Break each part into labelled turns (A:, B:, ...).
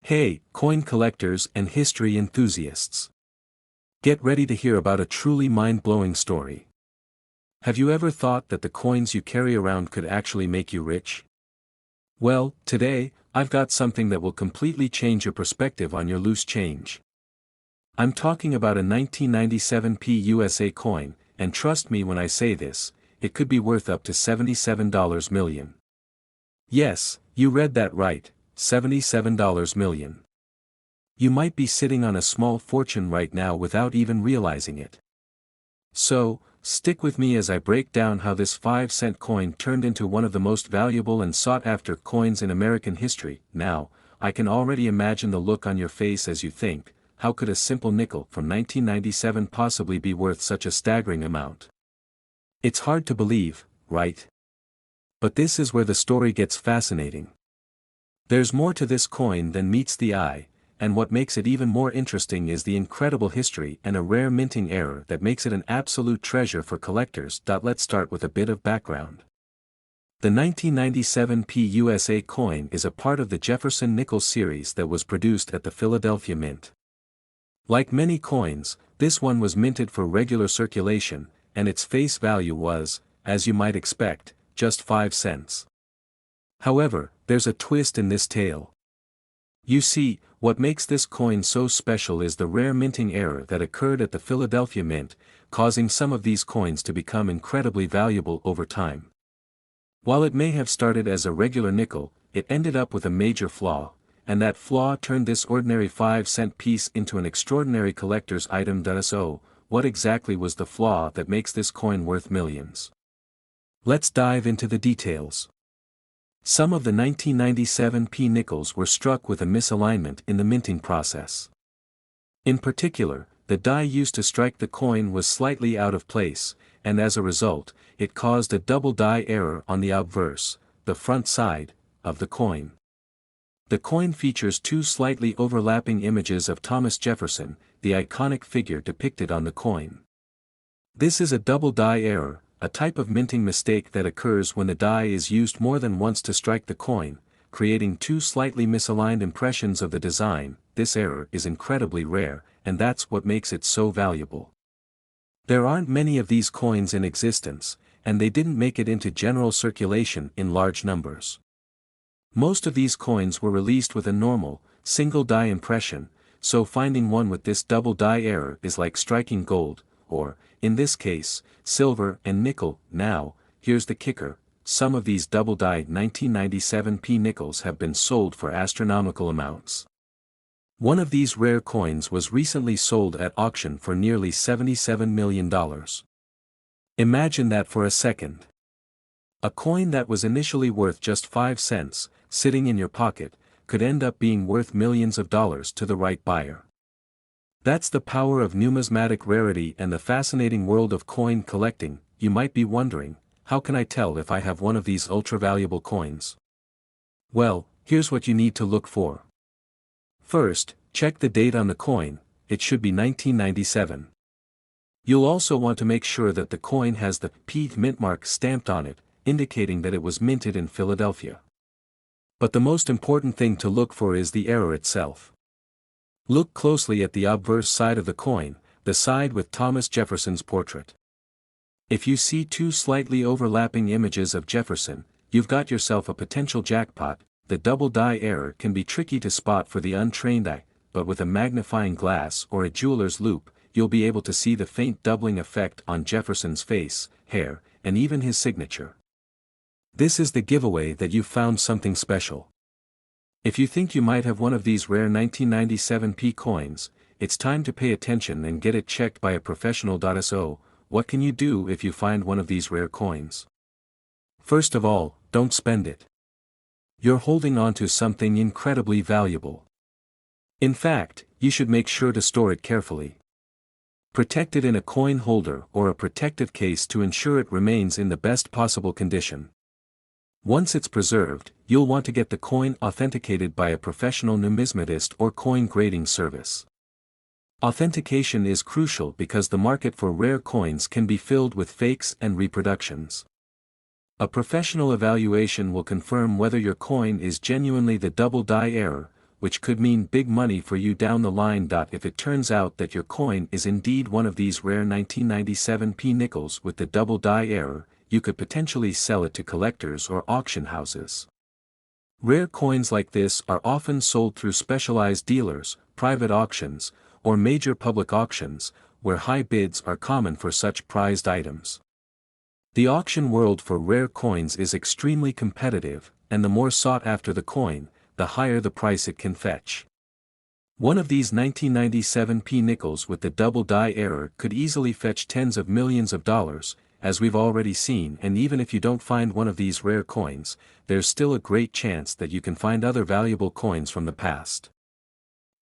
A: Hey, coin collectors and history enthusiasts. Get ready to hear about a truly mind-blowing story. Have you ever thought that the coins you carry around could actually make you rich? Well, today, I've got something that will completely change your perspective on your loose change. I'm talking about a 1997 USA coin, and trust me when I say this, it could be worth up to $77 million. Yes, you read that right. $77 million. You might be sitting on a small fortune right now without even realizing it. So, stick with me as I break down how this 5-cent coin turned into one of the most valuable and sought-after coins in American history. Now, I can already imagine the look on your face as you think, how could a simple nickel from 1997 possibly be worth such a staggering amount? It's hard to believe, right? But this is where the story gets fascinating. There's more to this coin than meets the eye, and what makes it even more interesting is the incredible history and a rare minting error that makes it an absolute treasure for collectors. Let's start with a bit of background. The 1997 USA coin is a part of the Jefferson nickel series that was produced at the Philadelphia Mint. Like many coins, this one was minted for regular circulation, and its face value was, as you might expect, just 5 cents. However, there's a twist in this tale. You see, what makes this coin so special is the rare minting error that occurred at the Philadelphia Mint, causing some of these coins to become incredibly valuable over time. While it may have started as a regular nickel, it ended up with a major flaw, and that flaw turned this ordinary 5-cent piece into an extraordinary collector's item. So, what exactly was the flaw that makes this coin worth millions? Let's dive into the details. Some of the 1997 nickels were struck with a misalignment in the minting process. In particular, the die used to strike the coin was slightly out of place, and as a result, it caused a double die error on the obverse, the front side, of the coin. The coin features two slightly overlapping images of Thomas Jefferson, the iconic figure depicted on the coin. This is a double die error, a type of minting mistake that occurs when the die is used more than once to strike the coin, creating two slightly misaligned impressions of the design. This error is incredibly rare, and that's what makes it so valuable. There aren't many of these coins in existence, and they didn't make it into general circulation in large numbers. Most of these coins were released with a normal, single die impression, so finding one with this double die error is like striking gold, or, in this case, silver and nickel. Now, here's the kicker, some of these double-die 1997 nickels have been sold for astronomical amounts. One of these rare coins was recently sold at auction for nearly $77 million. Imagine that for a second. A coin that was initially worth just 5 cents, sitting in your pocket, could end up being worth millions of dollars to the right buyer. That's the power of numismatic rarity and the fascinating world of coin collecting. You might be wondering, how can I tell if I have one of these ultra-valuable coins? Well, here's what you need to look for. First, check the date on the coin. It should be 1997. You'll also want to make sure that the coin has the mint mark stamped on it, indicating that it was minted in Philadelphia. But the most important thing to look for is the error itself. Look closely at the obverse side of the coin, the side with Thomas Jefferson's portrait. If you see two slightly overlapping images of Jefferson, you've got yourself a potential jackpot. The double die error can be tricky to spot for the untrained eye, but with a magnifying glass or a jeweler's loupe, you'll be able to see the faint doubling effect on Jefferson's face, hair, and even his signature. This is the giveaway that you've found something special. If you think you might have one of these rare 1997 coins, it's time to pay attention and get it checked by a professional. So, what can you do if you find one of these rare coins? First of all, don't spend it. You're holding on to something incredibly valuable. In fact, you should make sure to store it carefully. Protect it in a coin holder or a protective case to ensure it remains in the best possible condition. Once it's preserved, you'll want to get the coin authenticated by a professional numismatist or coin grading service. Authentication is crucial because the market for rare coins can be filled with fakes and reproductions. A professional evaluation will confirm whether your coin is genuinely the double die error, which could mean big money for you down the line. If it turns out that your coin is indeed one of these rare 1997 p nickels with the double die error, you could potentially sell it to collectors or auction houses. Rare coins like this are often sold through specialized dealers, private auctions, or major public auctions, where high bids are common for such prized items. The auction world for rare coins is extremely competitive, and the more sought after the coin, the higher the price it can fetch. One of these 1997 p nickels with the double die error could easily fetch tens of millions of dollars, as we've already seen. And even if you don't find one of these rare coins, there's still a great chance that you can find other valuable coins from the past.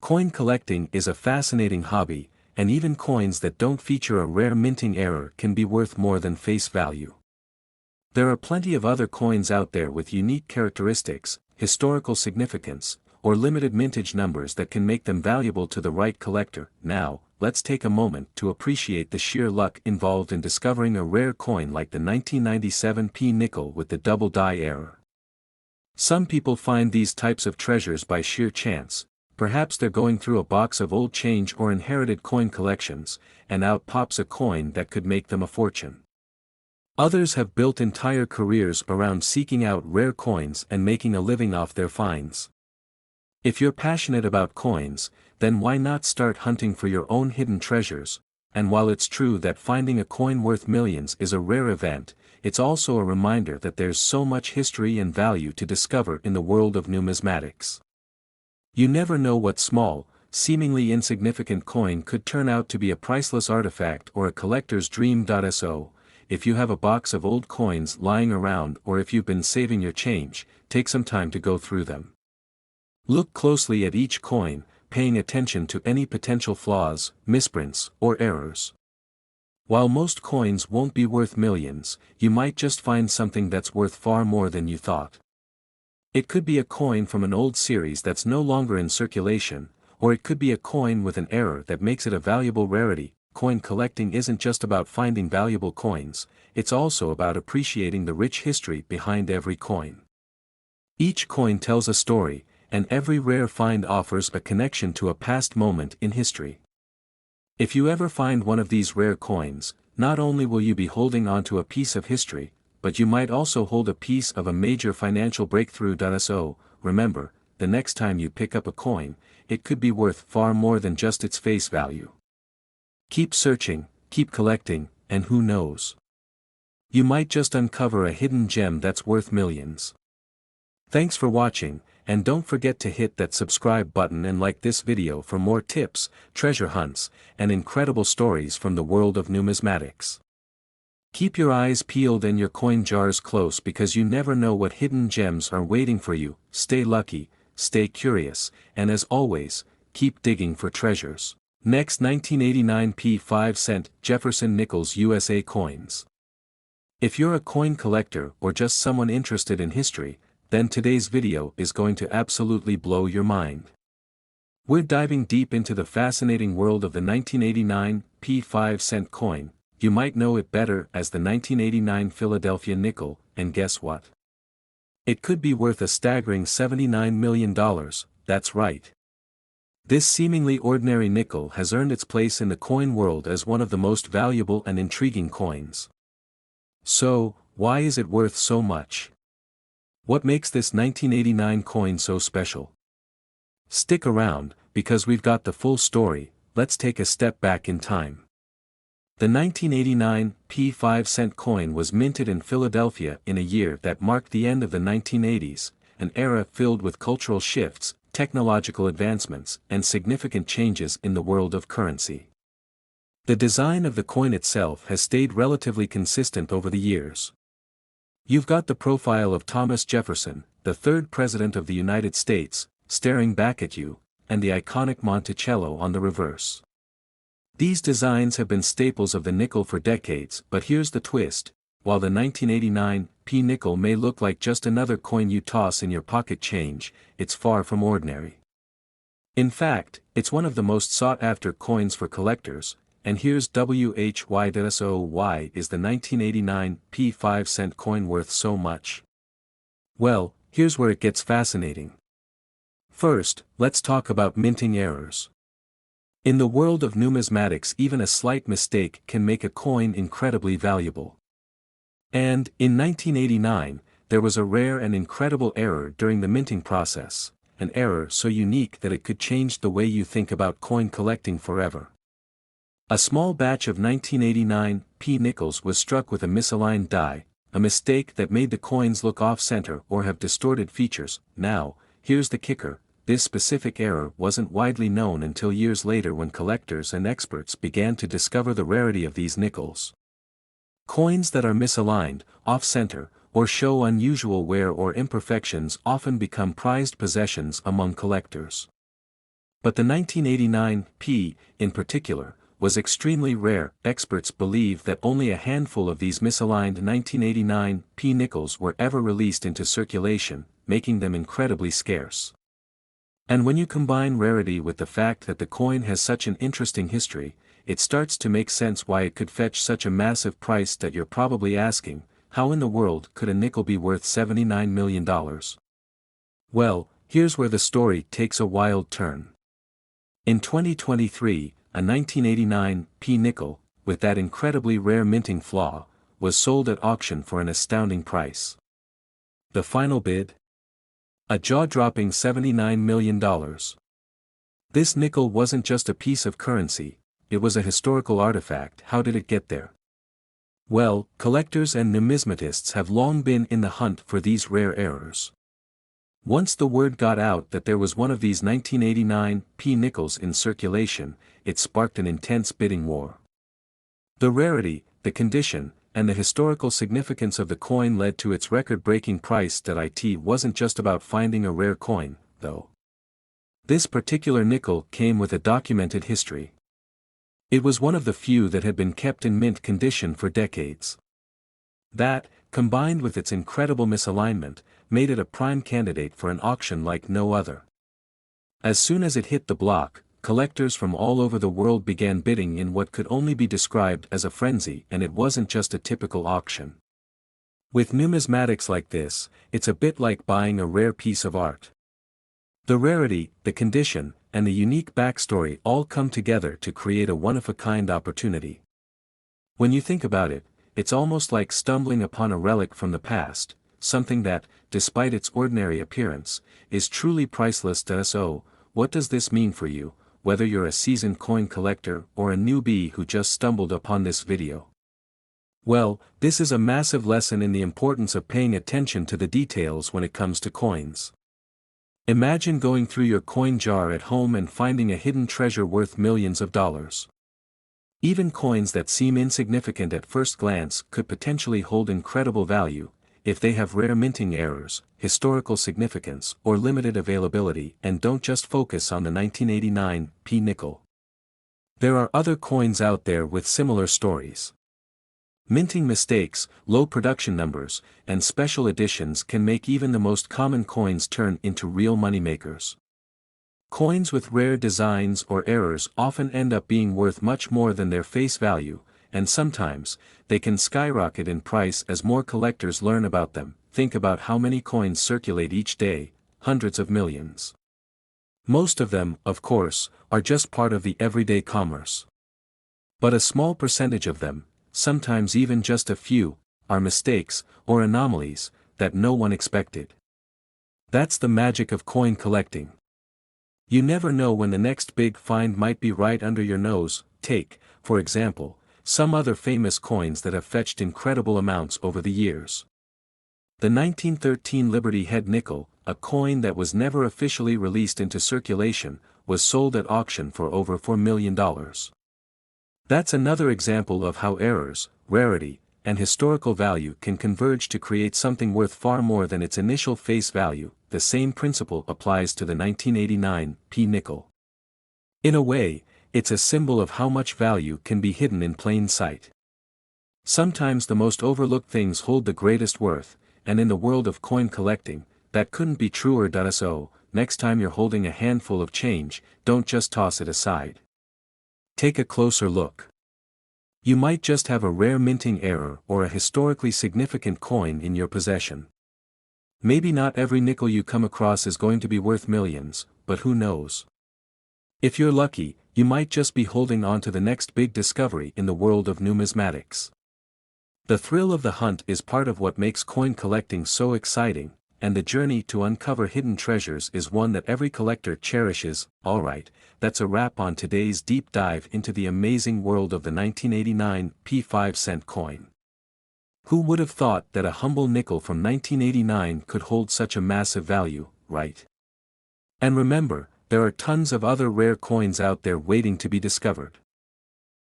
A: Coin collecting is a fascinating hobby, and even coins that don't feature a rare minting error can be worth more than face value. There are plenty of other coins out there with unique characteristics, historical significance, or limited mintage numbers that can make them valuable to the right collector. Now, let's take a moment to appreciate the sheer luck involved in discovering a rare coin like the 1997 p nickel with the double die error. Some people find these types of treasures by sheer chance. Perhaps they're going through a box of old change or inherited coin collections, and out pops a coin that could make them a fortune. Others have built entire careers around seeking out rare coins and making a living off their finds. If you're passionate about coins, then why not start hunting for your own hidden treasures? And while it's true that finding a coin worth millions is a rare event, it's also a reminder that there's so much history and value to discover in the world of numismatics. You never know what small, seemingly insignificant coin could turn out to be a priceless artifact or a collector's dream. So, if you have a box of old coins lying around or if you've been saving your change, take some time to go through them. Look closely at each coin, paying attention to any potential flaws, misprints, or errors. While most coins won't be worth millions, you might just find something that's worth far more than you thought. It could be a coin from an old series that's no longer in circulation, or it could be a coin with an error that makes it a valuable rarity. Coin collecting isn't just about finding valuable coins, it's also about appreciating the rich history behind every coin. Each coin tells a story, and every rare find offers a connection to a past moment in history. If you ever find one of these rare coins, not only will you be holding onto a piece of history, but you might also hold a piece of a major financial breakthrough. So, remember, the next time you pick up a coin, it could be worth far more than just its face value. Keep searching, keep collecting, and who knows? You might just uncover a hidden gem that's worth millions. Thanks for watching, and don't forget to hit that subscribe button and like this video for more tips, treasure hunts, and incredible stories from the world of numismatics. Keep your eyes peeled and your coin jars close because you never know what hidden gems are waiting for you. Stay lucky, stay curious, and as always, keep digging for treasures. Next, 1989 p 5-cent Jefferson Nickels USA coins. If you're a coin collector or just someone interested in history, then today's video is going to absolutely blow your mind. We're diving deep into the fascinating world of the 1989 p 5-cent coin. You might know it better as the 1989 Philadelphia nickel, and guess what? It could be worth a staggering $79 million, that's right. This seemingly ordinary nickel has earned its place in the coin world as one of the most valuable and intriguing coins. So, why is it worth so much? What makes this 1989 coin so special? Stick around, because we've got the full story. Let's take a step back in time. The 1989 p 5-cent coin was minted in Philadelphia in a year that marked the end of the 1980s, an era filled with cultural shifts, technological advancements, and significant changes in the world of currency. The design of the coin itself has stayed relatively consistent over the years. You've got the profile of Thomas Jefferson, the third president of the United States, staring back at you, and the iconic Monticello on the reverse. These designs have been staples of the nickel for decades, but here's the twist: while the 1989 p nickel may look like just another coin you toss in your pocket change, it's far from ordinary. In fact, it's one of the most sought-after coins for collectors, and here's why. So why is the 1989 p 5-cent coin worth so much? Well, here's where it gets fascinating. First, let's talk about minting errors. In the world of numismatics, even a slight mistake can make a coin incredibly valuable. And, in 1989, there was a rare and incredible error during the minting process, an error so unique that it could change the way you think about coin collecting forever. A small batch of 1989 P nickels was struck with a misaligned die, a mistake that made the coins look off-center or have distorted features. Now, here's the kicker. This specific error wasn't widely known until years later when collectors and experts began to discover the rarity of these nickels. Coins that are misaligned, off-center, or show unusual wear or imperfections often become prized possessions among collectors. But the 1989 P, in particular, was extremely rare. Experts believe that only a handful of these misaligned 1989 P nickels were ever released into circulation, making them incredibly scarce. And when you combine rarity with the fact that the coin has such an interesting history, it starts to make sense why it could fetch such a massive price that you're probably asking, how in the world could a nickel be worth $79 million? Well, here's where the story takes a wild turn. In 2023, a 1989 P nickel, with that incredibly rare minting flaw, was sold at auction for an astounding price. The final bid? A jaw-dropping $79 million. This nickel wasn't just a piece of currency, it was a historical artifact. How did it get there? Well, collectors and numismatists have long been in the hunt for these rare errors. Once the word got out that there was one of these 1989 P nickels in circulation, it sparked an intense bidding war. The rarity, the condition, and the historical significance of the coin led to its record-breaking price. It wasn't just about finding a rare coin, though. This particular nickel came with a documented history. It was one of the few that had been kept in mint condition for decades. That, combined with its incredible misalignment, made it a prime candidate for an auction like no other. As soon as it hit the block, collectors from all over the world began bidding in what could only be described as a frenzy, and it wasn't just a typical auction. With numismatics like this, it's a bit like buying a rare piece of art. The rarity, the condition, and the unique backstory all come together to create a one-of-a-kind opportunity. When you think about it, it's almost like stumbling upon a relic from the past, something that, despite its ordinary appearance, is truly priceless. So, what does this mean for you, whether you're a seasoned coin collector or a newbie who just stumbled upon this video? Well, this is a massive lesson in the importance of paying attention to the details when it comes to coins. Imagine going through your coin jar at home and finding a hidden treasure worth millions of dollars. Even coins that seem insignificant at first glance could potentially hold incredible value, if they have rare minting errors, historical significance, or limited availability. And don't just focus on the 1989 P nickel. There are other coins out there with similar stories. Minting mistakes, low production numbers, and special editions can make even the most common coins turn into real moneymakers. Coins with rare designs or errors often end up being worth much more than their face value, and sometimes, they can skyrocket in price as more collectors learn about them. Think about how many coins circulate each day, hundreds of millions. Most of them, of course, are just part of the everyday commerce. But a small percentage of them, sometimes even just a few, are mistakes, or anomalies, that no one expected. That's the magic of coin collecting. You never know when the next big find might be right under your nose. Take, for example, some other famous coins that have fetched incredible amounts over the years. The 1913 Liberty Head nickel, a coin that was never officially released into circulation, was sold at auction for over $4 million. That's another example of how errors, rarity, and historical value can converge to create something worth far more than its initial face value. The same principle applies to the 1989 P nickel. In a way, it's a symbol of how much value can be hidden in plain sight. Sometimes the most overlooked things hold the greatest worth, and in the world of coin collecting, that couldn't be truer. So, next time you're holding a handful of change, don't just toss it aside. Take a closer look. You might just have a rare minting error or a historically significant coin in your possession. Maybe not every nickel you come across is going to be worth millions, but who knows? If you're lucky, you might just be holding on to the next big discovery in the world of numismatics. The thrill of the hunt is part of what makes coin collecting so exciting, and the journey to uncover hidden treasures is one that every collector cherishes. Alright, that's a wrap on today's deep dive into the amazing world of the 1989 P5-cent coin. Who would have thought that a humble nickel from 1989 could hold such a massive value, right? And remember, there are tons of other rare coins out there waiting to be discovered.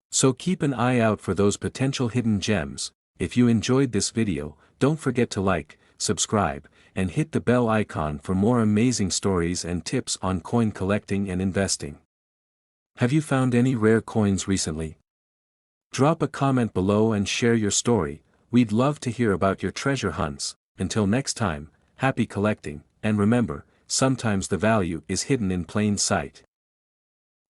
A: So keep an eye out for those potential hidden gems. If you enjoyed this video, don't forget to like, subscribe, and hit the bell icon for more amazing stories and tips on coin collecting and investing. Have you found any rare coins recently? Drop a comment below and share your story. We'd love to hear about your treasure hunts. Until next time, happy collecting, and remember, sometimes the value is hidden in plain sight.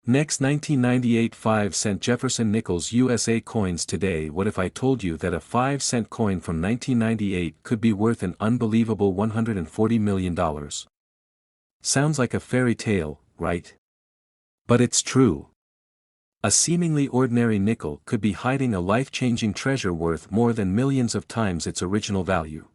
A: Next, 1998 5-cent Jefferson Nickels USA coins. Today, what if I told you that a 5-cent coin from 1998 could be worth an unbelievable $140 million? Sounds like a fairy tale, right? But it's true. A seemingly ordinary nickel could be hiding a life-changing treasure worth more than millions of times its original value.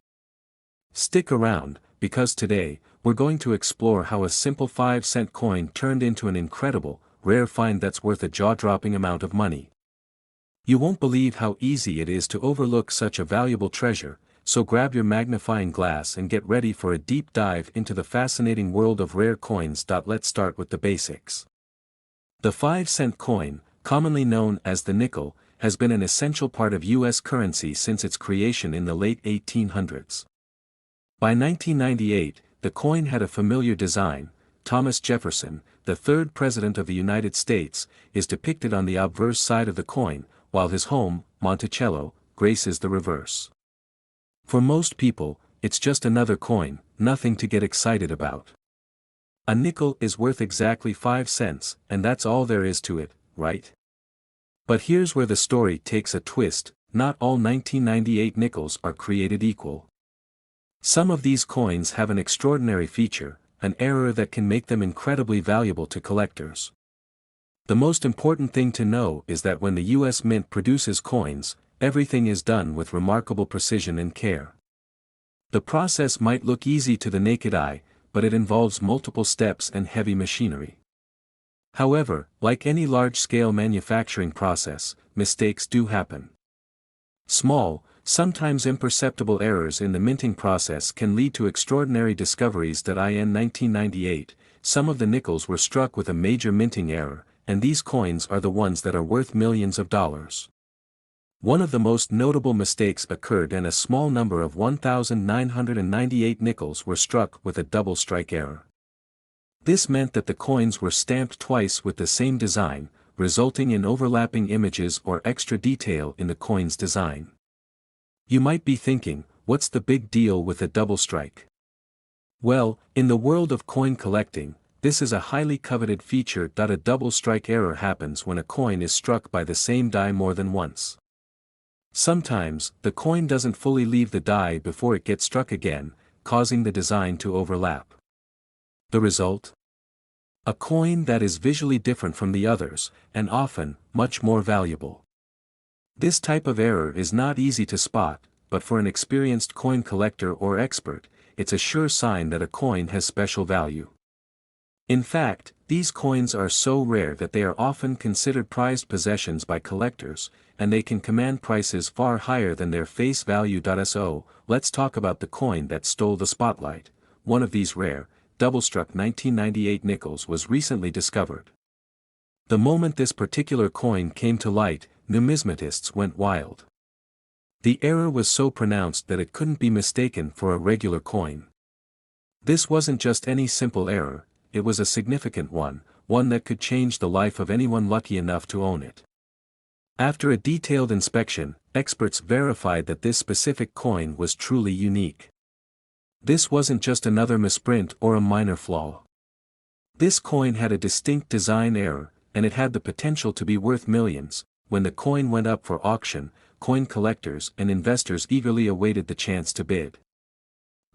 A: Stick around, because today, we're going to explore how a simple 5-cent coin turned into an incredible, rare find that's worth a jaw-dropping amount of money. You won't believe how easy it is to overlook such a valuable treasure, so grab your magnifying glass and get ready for a deep dive into the fascinating world of rare coins. Let's start with the basics. The 5-cent coin, commonly known as the nickel, has been an essential part of U.S. currency since its creation in the late 1800s. By 1998, the coin had a familiar design. Thomas Jefferson, the third President of the United States, is depicted on the obverse side of the coin, while his home, Monticello, graces the reverse. For most people, it's just another coin, nothing to get excited about. A nickel is worth exactly 5 cents, and that's all there is to it, right? But here's where the story takes a twist. Not all 1998 nickels are created equal. Some of these coins have an extraordinary feature, an error that can make them incredibly valuable to collectors. The most important thing to know is that when the U.S. Mint produces coins, everything is done with remarkable precision and care. The process might look easy to the naked eye, but it involves multiple steps and heavy machinery. However, like any large-scale manufacturing process, mistakes do happen. Small, sometimes imperceptible errors in the minting process can lead to extraordinary discoveries. In 1998, some of the nickels were struck with a major minting error, and these coins are the ones that are worth millions of dollars. One of the most notable mistakes occurred, and a small number of 1,998 nickels were struck with a double strike error. This meant that the coins were stamped twice with the same design, resulting in overlapping images or extra detail in the coin's design. You might be thinking, what's the big deal with a double strike? Well, in the world of coin collecting, this is a highly coveted feature. A double strike error happens when a coin is struck by the same die more than once. Sometimes, the coin doesn't fully leave the die before it gets struck again, causing the design to overlap. The result? A coin that is visually different from the others, and often, much more valuable. This type of error is not easy to spot, but for an experienced coin collector or expert, it's a sure sign that a coin has special value. In fact, these coins are so rare that they are often considered prized possessions by collectors, and they can command prices far higher than their face value. So, let's talk about the coin that stole the spotlight. One of these rare, double-struck 1998 nickels was recently discovered. The moment this particular coin came to light, numismatists went wild. The error was so pronounced that it couldn't be mistaken for a regular coin. This wasn't just any simple error, it was a significant one that could change the life of anyone lucky enough to own it. After a detailed inspection, experts verified that this specific coin was truly unique. This wasn't just another misprint or a minor flaw. This coin had a distinct design error, and it had the potential to be worth millions. When the coin went up for auction, coin collectors and investors eagerly awaited the chance to bid.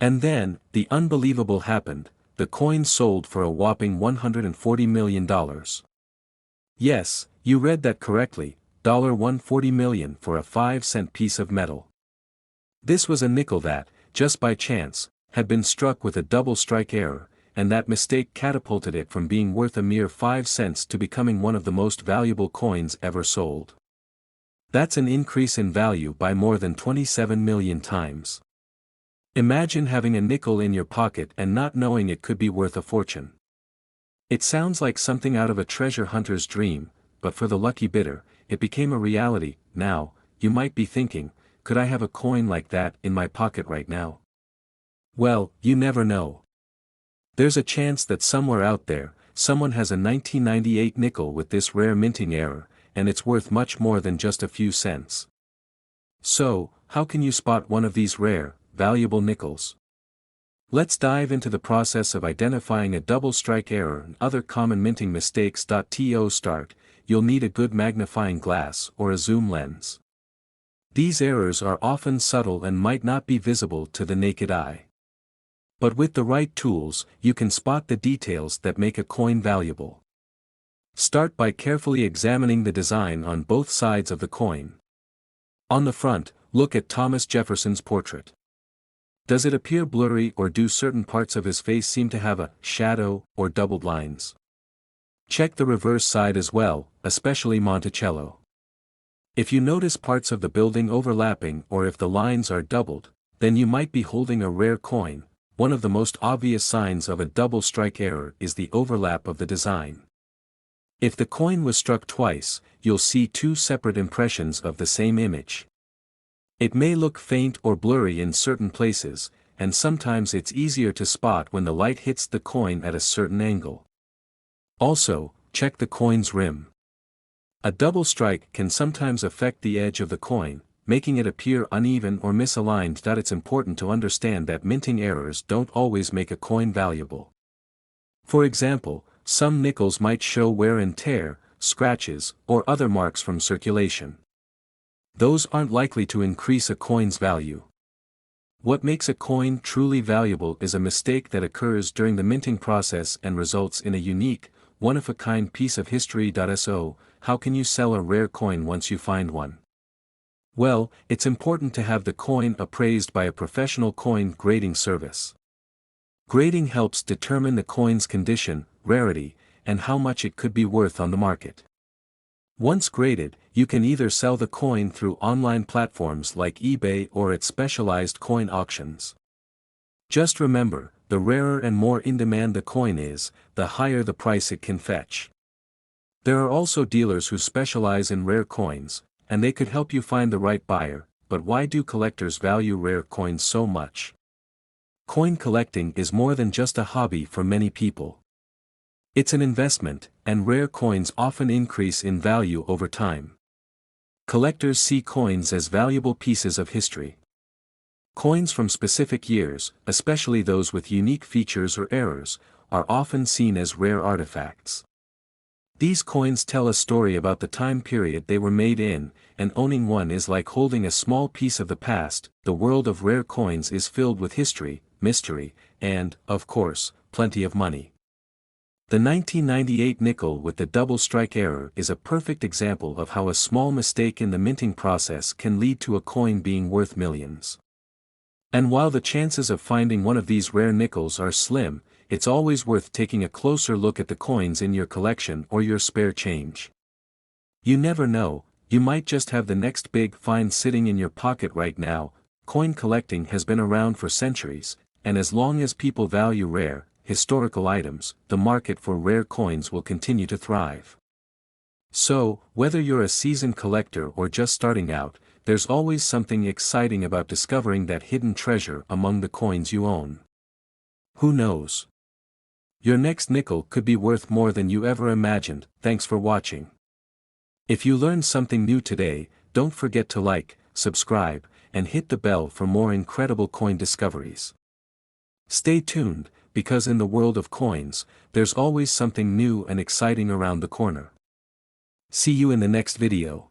A: And then, the unbelievable happened, the coin sold for a whopping $140 million. Yes, you read that correctly, $140 million for a 5-cent piece of metal. This was a nickel that, just by chance, had been struck with a double strike error, and that mistake catapulted it from being worth a mere 5 cents to becoming one of the most valuable coins ever sold. That's an increase in value by more than 27 million times. Imagine having a nickel in your pocket and not knowing it could be worth a fortune. It sounds like something out of a treasure hunter's dream, but for the lucky bidder, it became a reality. Now, you might be thinking, could I have a coin like that in my pocket right now? Well, you never know. There's a chance that somewhere out there, someone has a 1998 nickel with this rare minting error, and it's worth much more than just a few cents. So, how can you spot one of these rare, valuable nickels? Let's dive into the process of identifying a double strike error and other common minting mistakes. To start, you'll need a good magnifying glass or a zoom lens. These errors are often subtle and might not be visible to the naked eye. But with the right tools, you can spot the details that make a coin valuable. Start by carefully examining the design on both sides of the coin. On the front, look at Thomas Jefferson's portrait. Does it appear blurry, or do certain parts of his face seem to have a shadow or doubled lines? Check the reverse side as well, especially Monticello. If you notice parts of the building overlapping or if the lines are doubled, then you might be holding a rare coin. One of the most obvious signs of a double strike error is the overlap of the design. If the coin was struck twice, you'll see two separate impressions of the same image. It may look faint or blurry in certain places, and sometimes it's easier to spot when the light hits the coin at a certain angle. Also, check the coin's rim. A double strike can sometimes affect the edge of the coin, making it appear uneven or misaligned. It's important to understand that minting errors don't always make a coin valuable. For example, some nickels might show wear and tear, scratches, or other marks from circulation. Those aren't likely to increase a coin's value. What makes a coin truly valuable is a mistake that occurs during the minting process and results in a unique, one-of-a-kind piece of history. So, how can you sell a rare coin once you find one? Well, it's important to have the coin appraised by a professional coin grading service. Grading helps determine the coin's condition, rarity, and how much it could be worth on the market. Once graded, you can either sell the coin through online platforms like eBay or at specialized coin auctions. Just remember, the rarer and more in demand the coin is, the higher the price it can fetch. There are also dealers who specialize in rare coins, and they could help you find the right buyer. But why do collectors value rare coins so much? Coin collecting is more than just a hobby for many people. It's an investment, and rare coins often increase in value over time. Collectors see coins as valuable pieces of history. Coins from specific years, especially those with unique features or errors, are often seen as rare artifacts. These coins tell a story about the time period they were made in, and owning one is like holding a small piece of the past. The world of rare coins is filled with history, mystery, and, of course, plenty of money. The 1998 nickel with the double strike error is a perfect example of how a small mistake in the minting process can lead to a coin being worth millions. And while the chances of finding one of these rare nickels are slim, it's always worth taking a closer look at the coins in your collection or your spare change. You never know, you might just have the next big find sitting in your pocket right now. Coin collecting has been around for centuries, and as long as people value rare, historical items, the market for rare coins will continue to thrive. So, whether you're a seasoned collector or just starting out, there's always something exciting about discovering that hidden treasure among the coins you own. Who knows? Your next nickel could be worth more than you ever imagined. Thanks for watching. If you learned something new today, don't forget to like, subscribe, and hit the bell for more incredible coin discoveries. Stay tuned, because in the world of coins, there's always something new and exciting around the corner. See you in the next video.